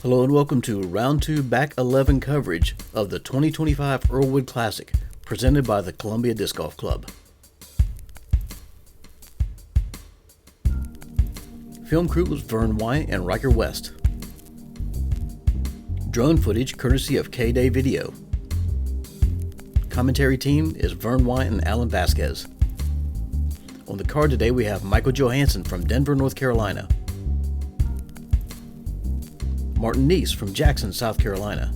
Hello and welcome to Round 2 Back 11 coverage of the 2025 Earlewood Classic, presented by the Columbia Disc Golf Club. Film crew was Vern Weygandt and Ryker West. Drone footage courtesy of K-Day Video. Commentary team is Vern Weygandt and Vazquez. On the card today we have Michael Johansen from Denver, North Carolina. Kneece from Jackson, South Carolina.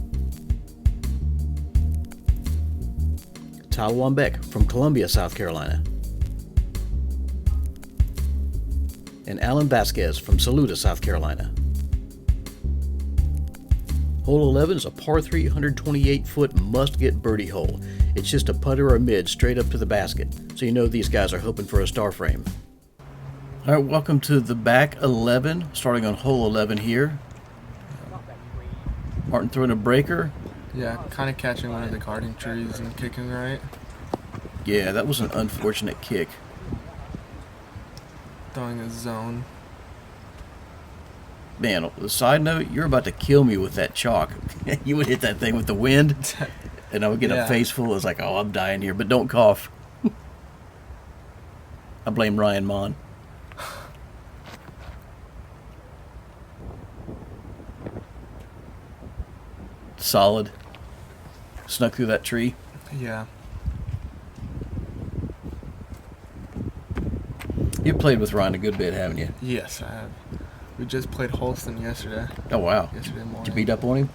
Wambeke from Columbia, South Carolina. And Vazquez from Saluda, South Carolina. Hole 11 is a par 3 128-foot must-get birdie hole. It's just a putter or mid straight up to the basket, so you know these guys are hoping for a star frame. All right, welcome to the back 11, starting on hole 11 here. Martin throwing a breaker. Yeah, kind of catching one of the guarding trees and kicking right. Yeah, that was an unfortunate kick. Throwing a zone. Man, the side note, you're about to kill me with that chalk. You would hit that thing with the wind, and I would get a face full. It's like, oh, I'm dying here, but don't cough. I blame Ryan Mon. Solid. Snuck through that tree. Yeah. You've played with Ryan a good bit, haven't you? Yes, I have. We just played Holston yesterday. Oh, wow. Yesterday morning. Did you beat up on him?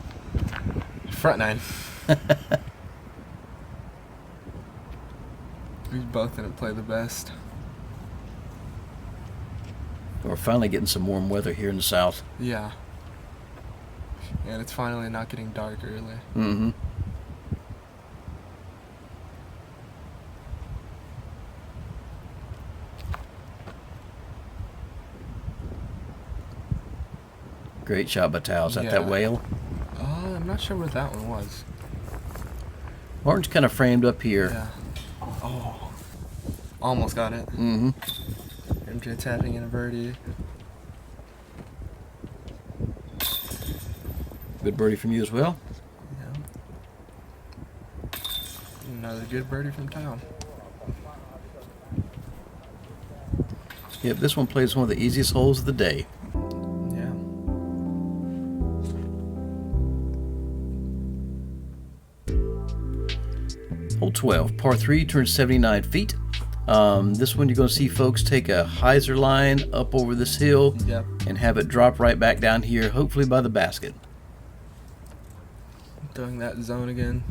Front nine. We both didn't play the best. We're finally getting some warm weather here in the south. Yeah. And it's finally not getting dark early. Mm-hmm. Great shot by Tao. Is that that whale? I'm not sure what that one was. Martin's kind of framed up here. Yeah. Oh. Almost got it. Mm-hmm. MJ tapping in a birdie. Good birdie from you as well. Yeah. Another good birdie from town. Yep, this one plays one of the easiest holes of the day. Yeah. Hole 12, par 3, turns 79 feet. This one you're going to see folks take a hyzer line up over this hill and have it drop right back down here, hopefully by the basket. Throwing that zone again.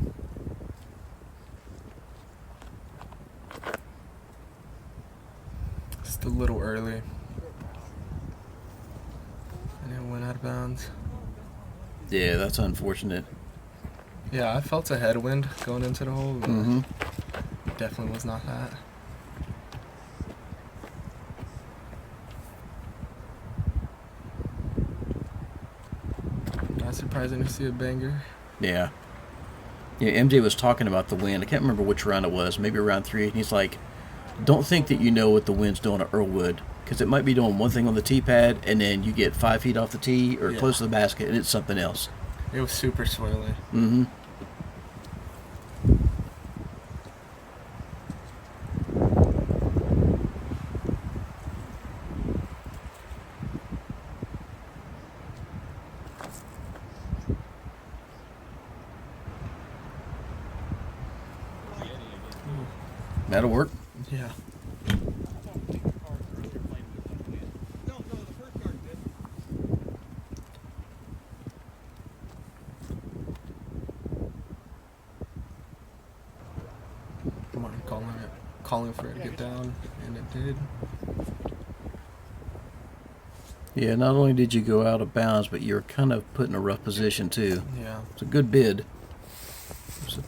Just a little early. And it went out of bounds. Yeah, that's unfortunate. Yeah, I felt a headwind going into the hole, but definitely was not that. Not surprising to see a banger. Yeah. Yeah, MJ was talking about the wind. I can't remember which round it was, maybe round 3. And he's like, don't think that you know what the wind's doing at Earlewood, because it might be doing one thing on the tee pad, and then you get 5 feet off the tee or close to the basket, and it's something else. It was super swirly. Mm-hmm. That'll work. Yeah. Martin calling for it to get down, and it did. Yeah, not only did you go out of bounds, but you're kind of put in a rough position too. Yeah. It's a good bid. It's a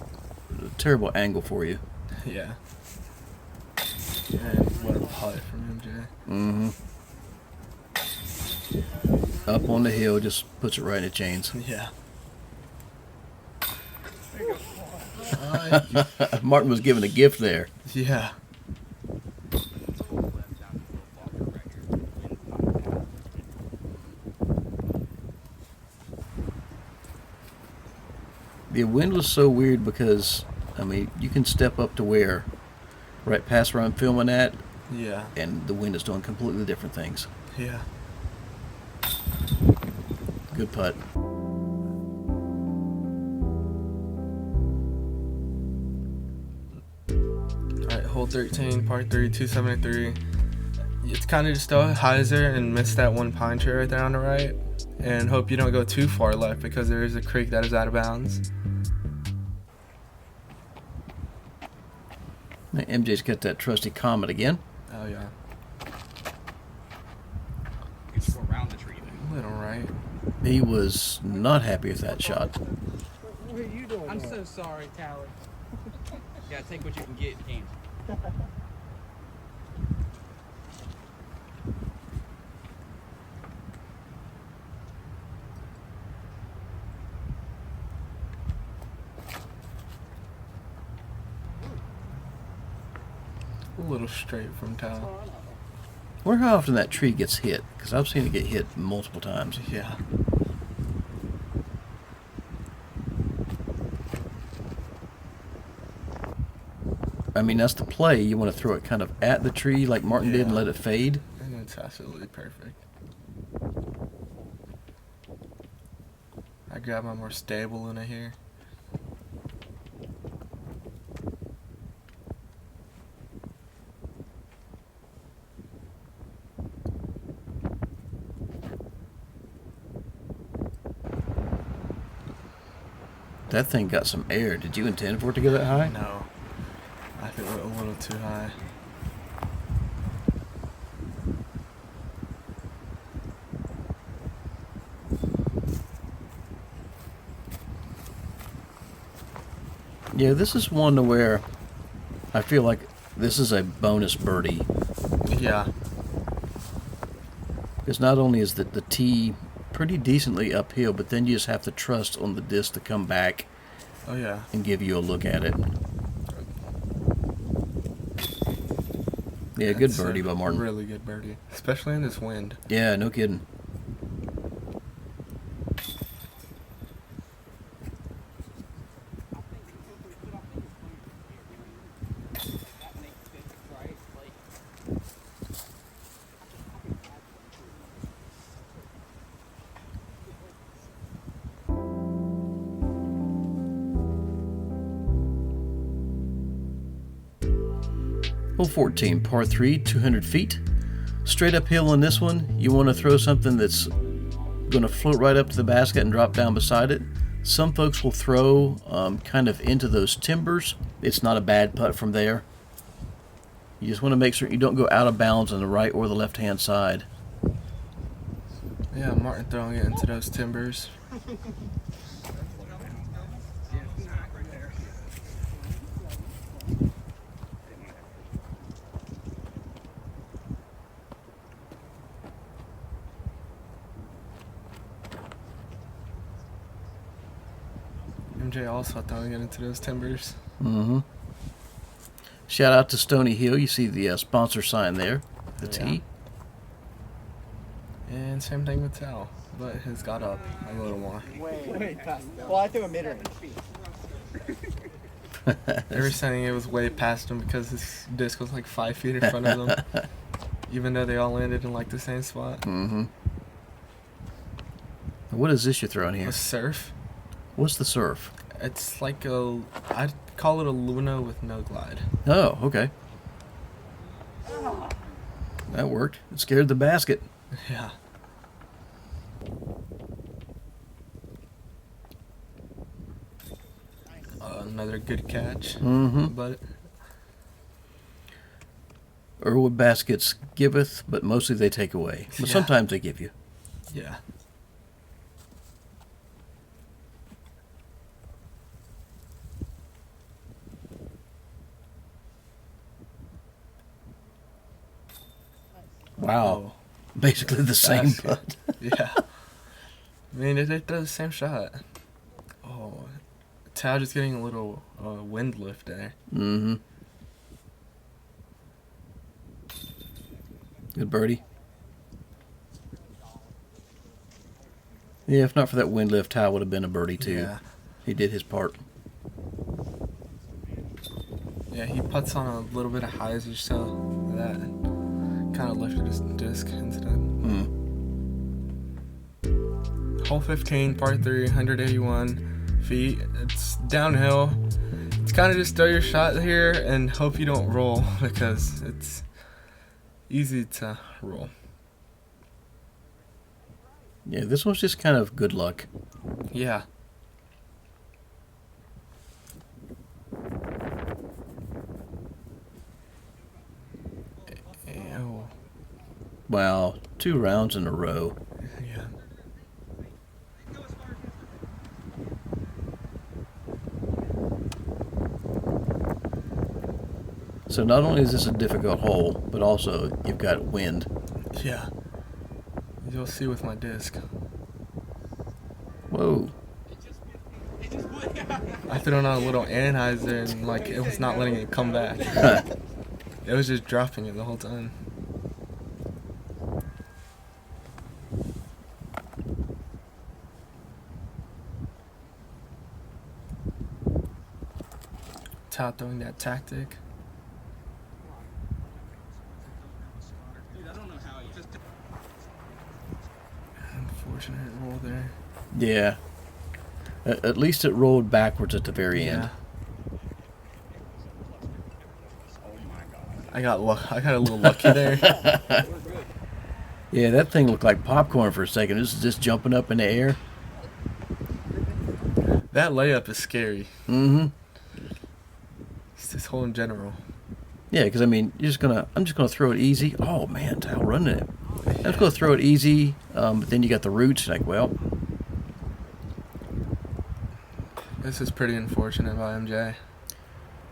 terrible angle for you. Yeah. And what a putt from MJ. Mm-hmm. Up on the hill, just puts it right in the chains. Yeah. Martin was given a gift there. Yeah. The wind was so weird because, I mean, you can step up to where, right past where I'm filming at, Yeah. and the wind is doing completely different things. Yeah. Good putt. Alright, hole 13, par 3, 273. It's kind of just a hyzer and miss that one pine tree right there on the right. And hope you don't go too far left because there is a creek that is out of bounds. Now, MJ's got that trusty Comet again. Oh, yeah. You can go around the tree then. Little right. He was not happy with that shot. What are you doing? I'm so sorry, Tyler. Gotta take what you can get, can't you? A little straight from Tal. I wonder how often that tree gets hit, because I've seen it get hit multiple times. Yeah. I mean, that's the play. You want to throw it kind of at the tree like Martin did and Yeah. let it fade. And it's absolutely perfect. I grab my more stable in it here. That thing got some air. Did you intend for it to go that high? No. I think it went a little too high. Yeah, this is one to where I feel like this is a bonus birdie. Yeah. Because not only is the tee pretty decently uphill, but then you just have to trust on the disc to come back Oh, yeah. and give you a look at it. Yeah, good That's birdie a by Martin. Really good birdie. Especially in this wind. Yeah, no kidding. Hole 14, par 3, 200 feet. Straight uphill on this one. You want to throw something that's going to float right up to the basket and drop down beside it. Some folks will throw kind of into those timbers. It's not a bad putt from there. You just want to make sure you don't go out of bounds on the right or the left hand side. Yeah, Martin throwing it into those timbers. MJ also throwing it into those timbers. Mm-hmm. Shout out to Stony Hill. You see the sponsor sign there. The Yeah. tee. And same thing with Tal, but his got up a little more. Way past. Well, I threw a mid-range. They were saying it was way past him because his disc was like 5 feet in front of them, even though they all landed in like the same spot. Mm-hmm. What is this you're throwing here? A surf. What's the surf? It's like I'd call it a Luna with no glide. Oh, okay. That worked. It scared the basket. Yeah. Another good catch. Mm-hmm. But Earlewood baskets giveth, but mostly they take away. But Yeah. sometimes they give you. yeah. Wow. Basically the same Basket. putt. Yeah. I mean, they throw the same shot. Oh, Tal just getting a little wind lift there. Mm-hmm. Good birdie. Yeah, if not for that wind lift, Ty would have been a birdie too. Yeah. He did his part. Yeah, he putts on a little bit of hyzer, so that kind of lifted his disc instead. Hole 15, par 3, 181 feet. It's downhill. It's kind of just throw your shot here and hope you don't roll because it's easy to roll. Yeah, this one's just kind of good luck. Yeah. Ew. Wow, 2 rounds in a row. Yeah. So not only is this a difficult hole, but also you've got wind. Yeah. You'll see with my disc. Whoa. I threw on a little anhyzer and like it was not letting it come back. It was just dropping it the whole time. Top throwing that tactic. Unfortunate roll there. Yeah. At least it rolled backwards at the very end. I got a little lucky there. Yeah, that thing looked like popcorn for a second. This is just jumping up in the air. That layup is scary. Mm-hmm. It's this hole in general. Yeah, because I mean, I'm just gonna throw it easy. Oh man, Tal running it. I'm just gonna throw it easy. But then you got the roots. Like, well, This is pretty unfortunate by MJ.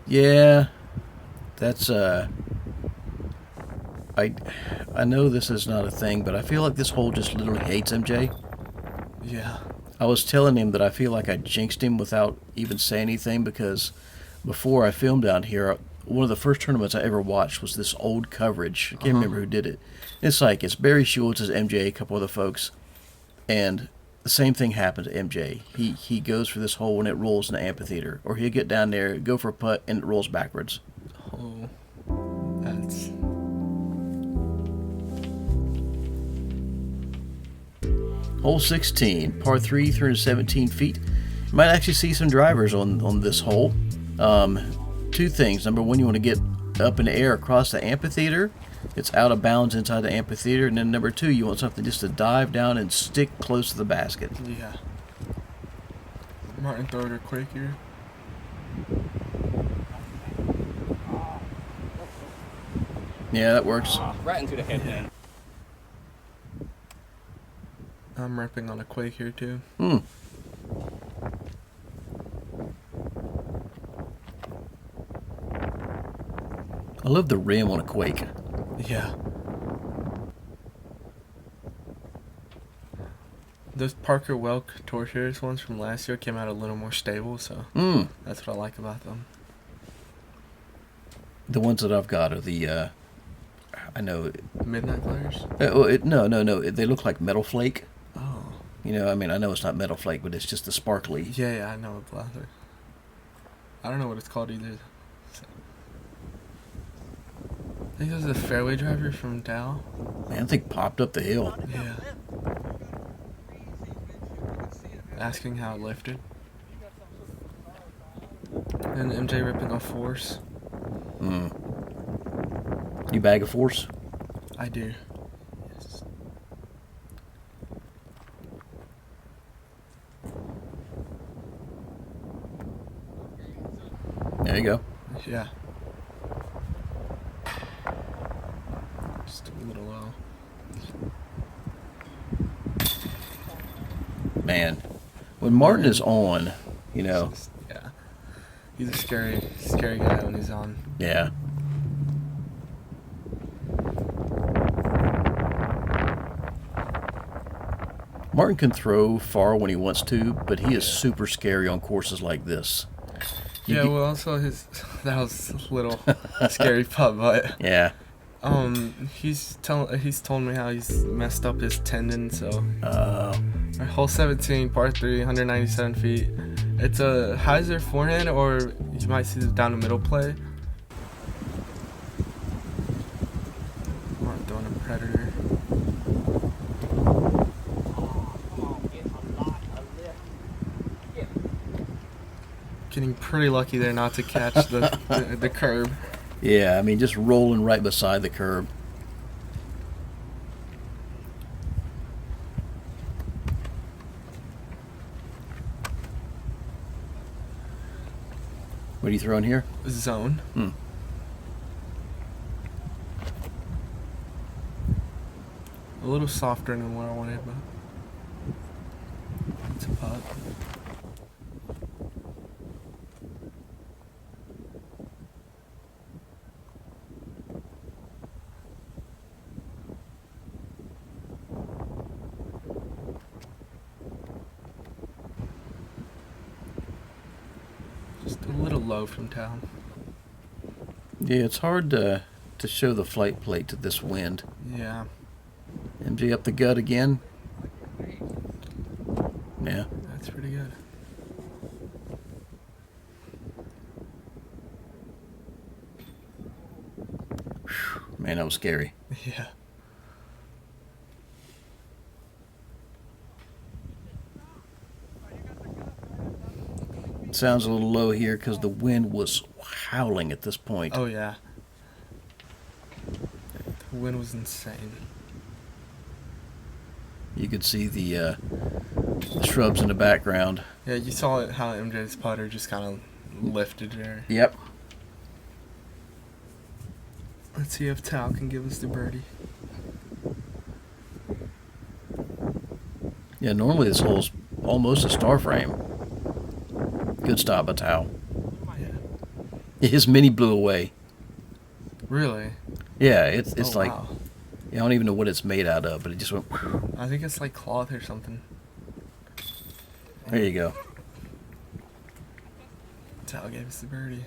yeah, that's I know this is not a thing, but I feel like this hole just literally hates MJ. Yeah. I was telling him that I feel like I jinxed him without even saying anything because before I filmed down here, one of the first tournaments I ever watched was this old coverage. I can't remember who did it. It's like it's Barry Schultz as MJ, a couple other folks, and the same thing happened to MJ. He goes for this hole and it rolls in the amphitheater, or he'll get down there, go for a putt, and it rolls backwards. Oh, that's... Hole 16, par 3, 317 feet. You might actually see some drivers on this hole. 2 things. Number 1, you want to get up in the air across the amphitheater. It's out of bounds inside the amphitheater. And then number 2, you want something just to dive down and stick close to the basket. Yeah. Martin throw it quick here. Yeah, that works. Right into the head. Yeah. I'm ripping on a quake here too. I love the rim on a Quake. Yeah. Those Parker Welk Tour Series ones from last year came out a little more stable, so that's what I like about them. The ones that I've got are the, I know. Midnight Players? No. They look like Metal Flake. Oh. You know, I mean, I know it's not Metal Flake, but it's just the sparkly. Yeah, I know what blaster. I don't know what it's called either. So. I think this is a fairway driver from Dow. Man, that thing popped up the hill. Yeah. Asking how it lifted. And MJ ripping off force. You bag of force? I do. Yes. There you go. Yeah. Just a little low. Man, when Martin is on, you know. Yeah. He's a scary guy when he's on. Yeah. Martin can throw far when he wants to, but he is super scary on courses like this. Yeah, well, also that was a little scary putt, but yeah. He's told me how he's messed up his tendon, so hole 17, par 3, 197 feet, It's a hyzer forehand, or you might see the down the middle play. I'm throwing a predator. Getting pretty lucky there not to catch the curb. Yeah, I mean, just rolling right beside the curb. What are you throwing here? Zone. A little softer than what I wanted, but it's a putt. Just a little low from town. Yeah, it's hard to show the flight plate to this wind. Yeah. MJ up the gut again. Yeah. That's pretty good. Man, that was scary. Yeah. It sounds a little low here because the wind was howling at this point. Oh, yeah. The wind was insane. You could see the shrubs in the background. Yeah, you saw it how MJ's putter just kind of lifted there. Yep. Let's see if Tal can give us the birdie. Yeah, normally this hole's almost a star frame. Good stop by Tao. Yeah. His mini blew away. Really? Yeah, it's Oh, like, wow. I don't even know what it's made out of, but it just went. I think it's like cloth or something. There you go. Tal gave us the birdie.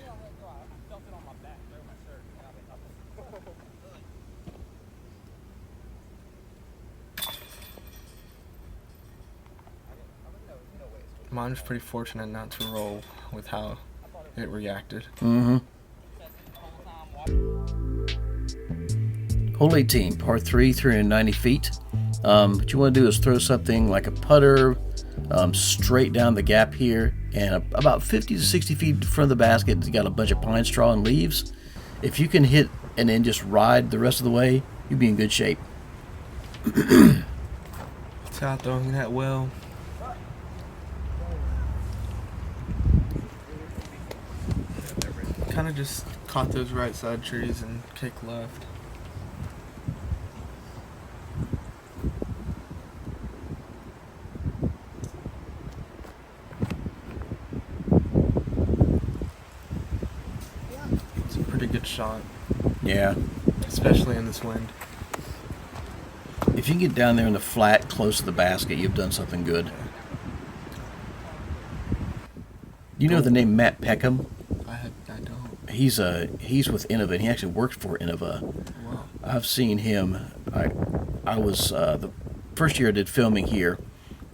Mine was pretty fortunate not to roll with how it reacted. Mm-hmm. Hole 18, par 3, 390 feet. What you want to do is throw something like a putter straight down the gap here, and about 50 to 60 feet in front of the basket, you got a bunch of pine straw and leaves. If you can hit and then just ride the rest of the way, you'll be in good shape. It's out throwing that well. Kind of just caught those right side trees and kicked left. It's a pretty good shot, Yeah. especially in this wind. If you can get down there in the flat close to the basket, you've done something good. You know the name Matt Peckham? I don't. He's with Innova, and he actually worked for Innova. Wow. I've seen him. I was the first year I did filming here.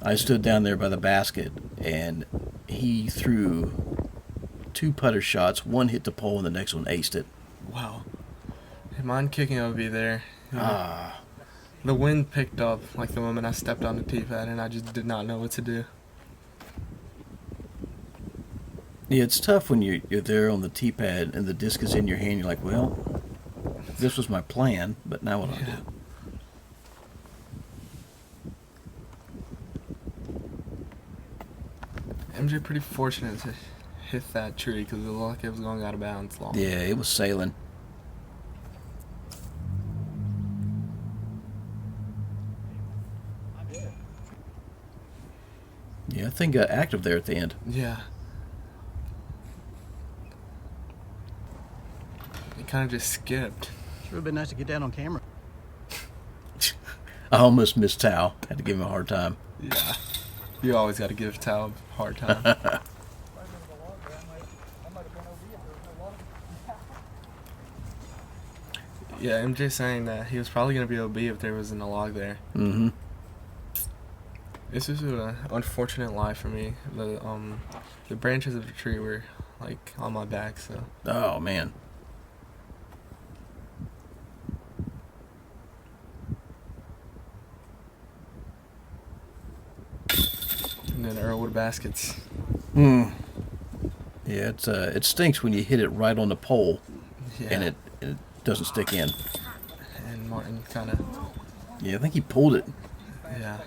I stood down there by the basket, and he threw 2 putter shots. One hit the pole, and the next one aced it. Wow. Hey, mine kicking would be there. Ah, The wind picked up like the moment I stepped on the tee pad, and I just did not know what to do. yeah, it's tough when you're there on the tee pad and the disc is in your hand. You're like, well, this was my plan, but now what do I do? MJ pretty fortunate to hit that tree because it looked like it was going out of bounds long. Yeah, it was sailing. Yeah, that thing got active there at the end. Yeah. It kind of just skipped. Sure would have been nice to get that on camera. I almost missed Tao. Had to give him a hard time. Yeah. You always got to give Tal a hard time. Yeah, MJ saying that he was probably going to be OB if there wasn't a log there. Mm-hmm. This is an unfortunate lie for me. The branches of the tree were like on my back, so. Oh man. And then Earlewood baskets. Yeah, it stinks when you hit it right on the pole, Yeah. and it doesn't stick in. And Martin kind of. Yeah, I think he pulled it. Yeah.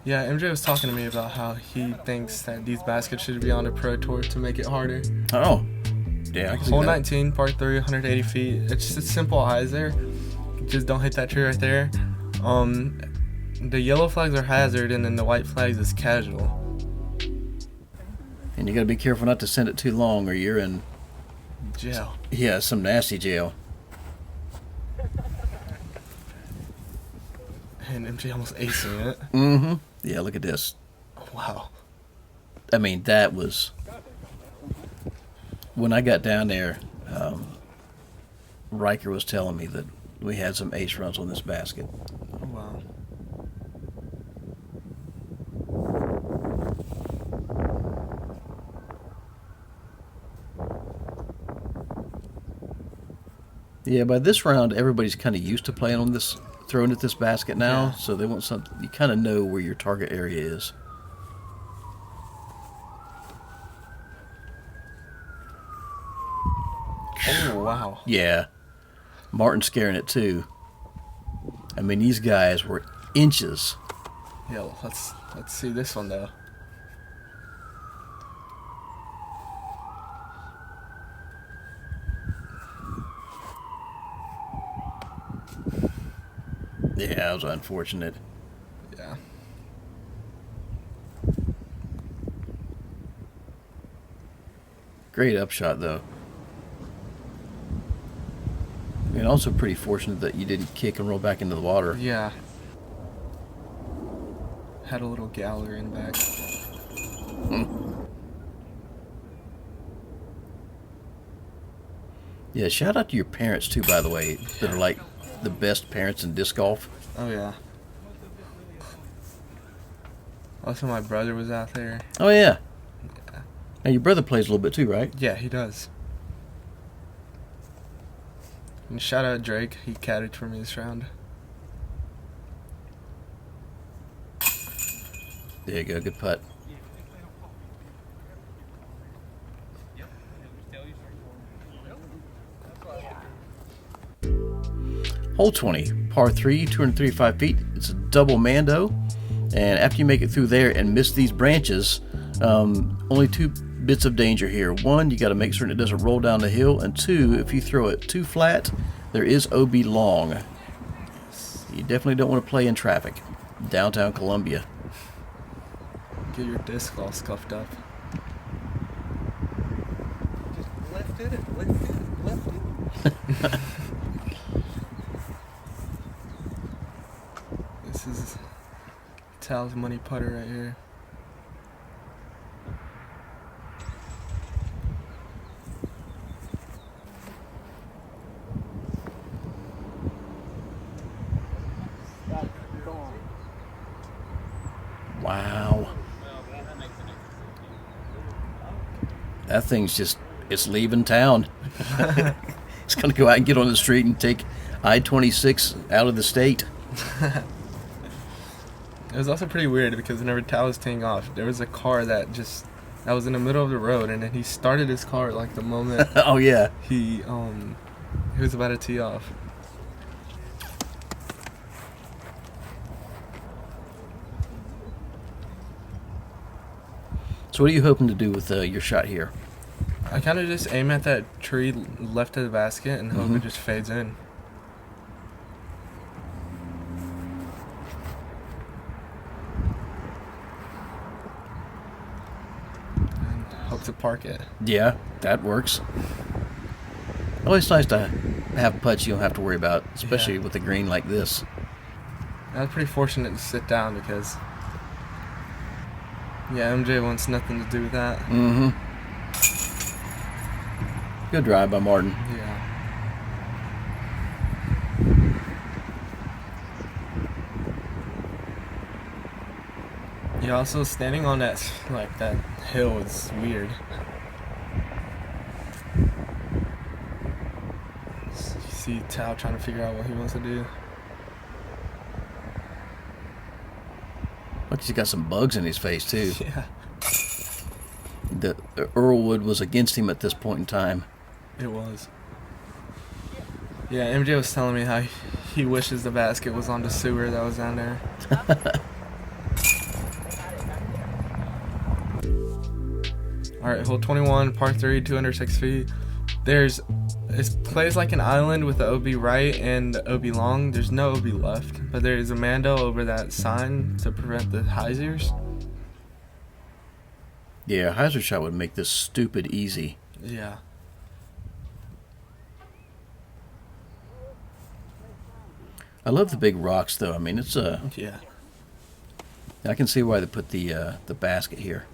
Yeah, MJ was talking to me about how he thinks that these baskets should be on the Pro Tour to make it harder. Oh, yeah. I can see Hole that. 19, par 3, 180 feet. It's just a simple hyzer. Just don't hit that tree right there. The yellow flags are hazard, and then the white flags is casual. And you got to be careful not to send it too long, or you're in Jail. some nasty jail. And MJ almost acing it. Mm-hmm. Yeah, look at this. Wow. I mean, that was when I got down there. Ryker was telling me that we had some ace runs on this basket. Oh, wow. Yeah, by this round, everybody's kind of used to playing on this, throwing at this basket now, Yeah. so they want something. You kind of know where your target area is. Oh, wow. Yeah, Martin's scaring it too. I mean, these guys were inches. Yeah, let's see this one, though. Yeah, that was unfortunate. Yeah. Great upshot, though. And also pretty fortunate that you didn't kick and roll back into the water. Yeah. Had a little gallery in the back. Yeah, shout out to your parents, too, by the way, that are like the best parents in disc golf. Oh, yeah. Also, my brother was out there. Oh, yeah. Yeah. Now, your brother plays a little bit, too, right? Yeah, he does. And shout out Drake. He caddied for me this round. There you go, good putt. Hole 20, par 3, 235 feet. It's a double Mando. And after you make it through there and miss these branches, only two bits of danger here. One, you got to make certain it doesn't roll down the hill. And two, if you throw it too flat, there is OB long. You definitely don't want to play in traffic. Downtown Columbia. Get your disc all scuffed up. Just lifted it, lifted. This is Tal's money putter right here. Wow. That thing's just, it's leaving town. It's going to go out and get on the street and take I-26 out of the state. It was also pretty weird because whenever Tal was teeing off, there was a car that was in the middle of the road, and then he started his car like the moment Oh, yeah. he was about to tee off. So what are you hoping to do with your shot here? I kind of just aim at that tree left of the basket and hope it just fades in. And hope to park it. Yeah, that works. Always nice to have putts you don't have to worry about, especially Yeah. with a green like this. I was pretty fortunate to sit down because, yeah, MJ wants nothing to do with that. Mm-hmm. Good drive by Martin. Yeah. Yeah, also standing on that hill is weird. You see Tao trying to figure out what he wants to do. Look, he's got some bugs in his face too. Yeah. The Earlewood was against him at this point in time. It was. Yeah, MJ was telling me how he wishes the basket was on the sewer that was down there. Alright, hole 21, par 3, 206 feet. It plays like an island with the OB right and the OB long. There's no OB left, but there is a Mando over that sign to prevent the hyzers. Yeah, a hyzer shot would make this stupid easy. Yeah. I love the big rocks, though. I mean, it's Yeah. I can see why they put the basket here.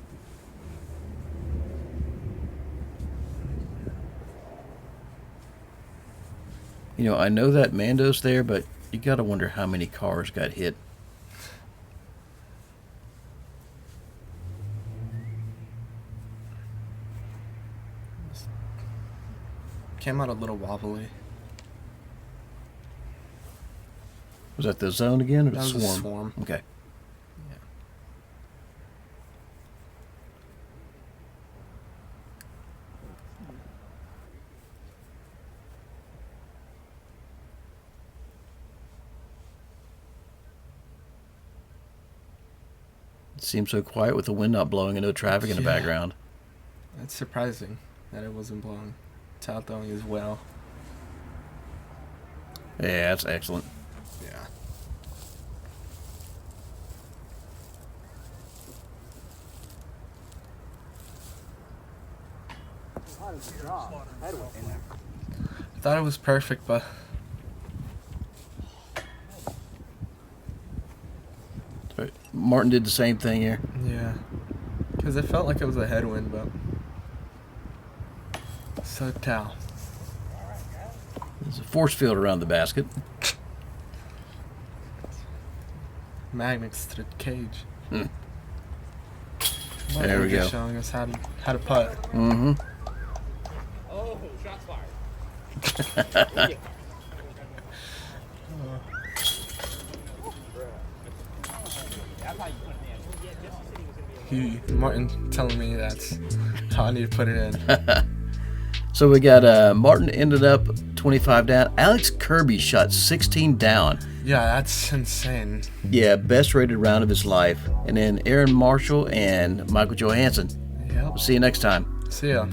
You know, I know that Mando's there, but you gotta wonder how many cars got hit. Came out a little wobbly. Was that the zone again or the That was a swarm? swarm. Okay. Yeah. It seems so quiet with the wind not blowing and no traffic in the Yeah. background. It's surprising that it wasn't blowing. It's out throwing as well. Yeah, that's excellent. Yeah. I thought it was perfect, but Martin did the same thing here. yeah, because it felt like it was a headwind, but so Tao. There's a force field around the basket. Magnets to the cage. Hmm. But There we they're go. just showing us how to putt. Mm-hmm. Oh, shots fired. That's how you put it in. Yeah, Jesse said he was going to be Martin telling me that's how I need to put it in. So we got Martin ended up 25 down. Alex Kirby shot 16 down. Yeah, that's insane. Yeah, best rated round of his life. And then Aaron Marshall and Michael Johansen. Yep. We'll see you next time. See ya.